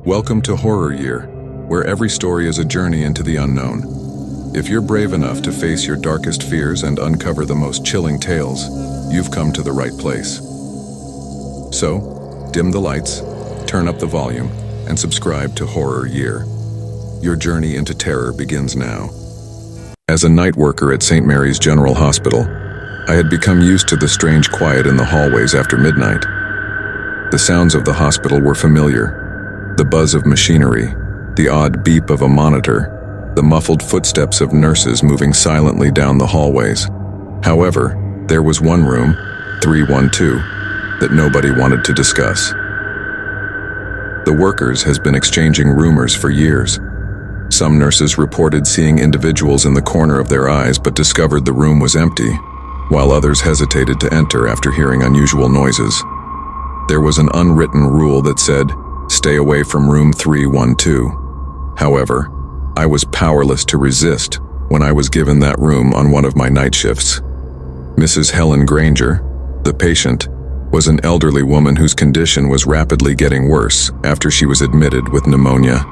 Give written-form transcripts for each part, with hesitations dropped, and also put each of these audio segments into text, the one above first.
Welcome to Horror Year, where every story is a journey into the unknown. If you're brave enough to face your darkest fears and uncover the most chilling tales, you've come to the right place. So, dim the lights, turn up the volume, and subscribe to Horror Year. Your journey into terror begins now. As a night worker at St. Mary's General Hospital, I had become used to the strange quiet in the hallways after midnight. The sounds of the hospital were familiar. The buzz of machinery, the odd beep of a monitor, the muffled footsteps of nurses moving silently down the hallways. However, there was one room, 312, that nobody wanted to discuss. The workers has been exchanging rumors for years. Some nurses reported seeing individuals in the corner of their eyes but discovered the room was empty, while others hesitated to enter after hearing unusual noises. There was an unwritten rule that said, "Stay away from room 312. However, I was powerless to resist when I was given that room on one of my night shifts. Mrs. Helen Granger, the patient, was an elderly woman whose condition was rapidly getting worse after she was admitted with pneumonia.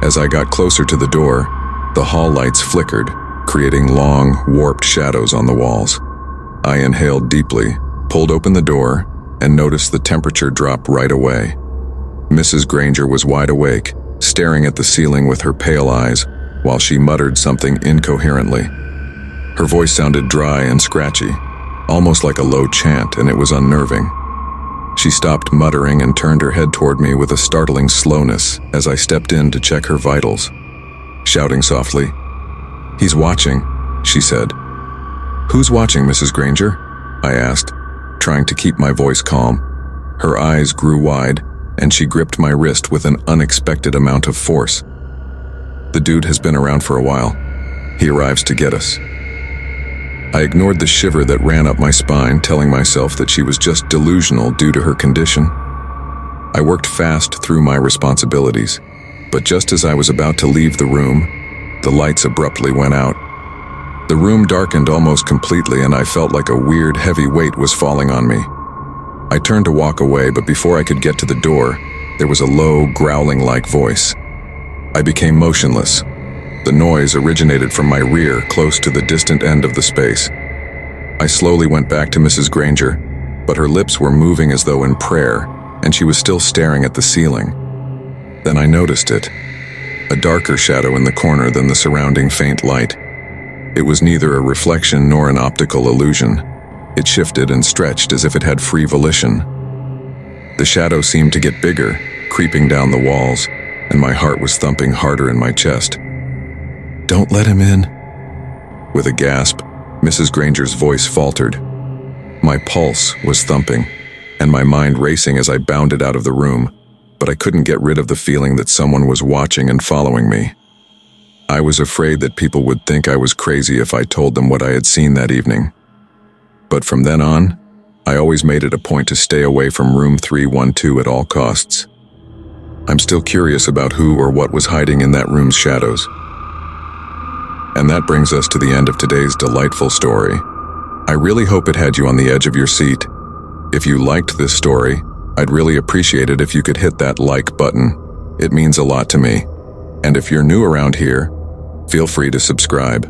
As I got closer to the door, the hall lights flickered, creating long, warped shadows on the walls. I inhaled deeply, pulled open the door, and noticed the temperature drop right away. Mrs. Granger was wide awake, staring at the ceiling with her pale eyes, while she muttered something incoherently. Her voice sounded dry and scratchy, almost like a low chant, and it was unnerving. She stopped muttering and turned her head toward me with a startling slowness as I stepped in to check her vitals. Shouting softly, "He's watching," she said. "Who's watching, Mrs. Granger?" I asked, trying to keep my voice calm. Her eyes grew wide, and she gripped my wrist with an unexpected amount of force. "The dude has been around for a while. He arrives to get us." I ignored the shiver that ran up my spine, telling myself that she was just delusional due to her condition. I worked fast through my responsibilities, but just as I was about to leave the room, the lights abruptly went out. The room darkened almost completely, and I felt like a weird, heavy weight was falling on me. I turned to walk away, but before I could get to the door, there was a low, growling-like voice. I became motionless. The noise originated from my rear, close to the distant end of the space. I slowly went back to Mrs. Granger, but her lips were moving as though in prayer, and she was still staring at the ceiling. Then I noticed it, a darker shadow in the corner than the surrounding faint light. It was neither a reflection nor an optical illusion. It shifted and stretched as if it had free volition. The shadow seemed to get bigger, creeping down the walls, and my heart was thumping harder in my chest. "Don't let him in." With a gasp, Mrs. Granger's voice faltered. My pulse was thumping, and my mind racing as I bounded out of the room, but I couldn't get rid of the feeling that someone was watching and following me. I was afraid that people would think I was crazy if I told them what I had seen that evening. But from then on, I always made it a point to stay away from room 312 at all costs. I'm still curious about who or what was hiding in that room's shadows. And that brings us to the end of today's delightful story. I really hope it had you on the edge of your seat. If you liked this story, I'd really appreciate it if you could hit that like button. It means a lot to me. And if you're new around here, feel free to subscribe.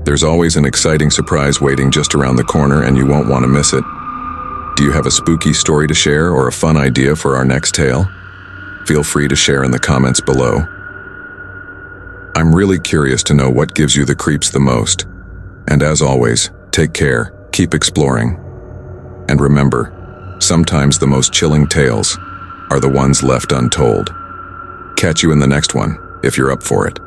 There's always an exciting surprise waiting just around the corner, and you won't want to miss it. Do you have a spooky story to share or a fun idea for our next tale? Feel free to share in the comments below. I'm really curious to know what gives you the creeps the most. And as always, take care, keep exploring. And remember, sometimes the most chilling tales are the ones left untold. Catch you in the next one, if you're up for it.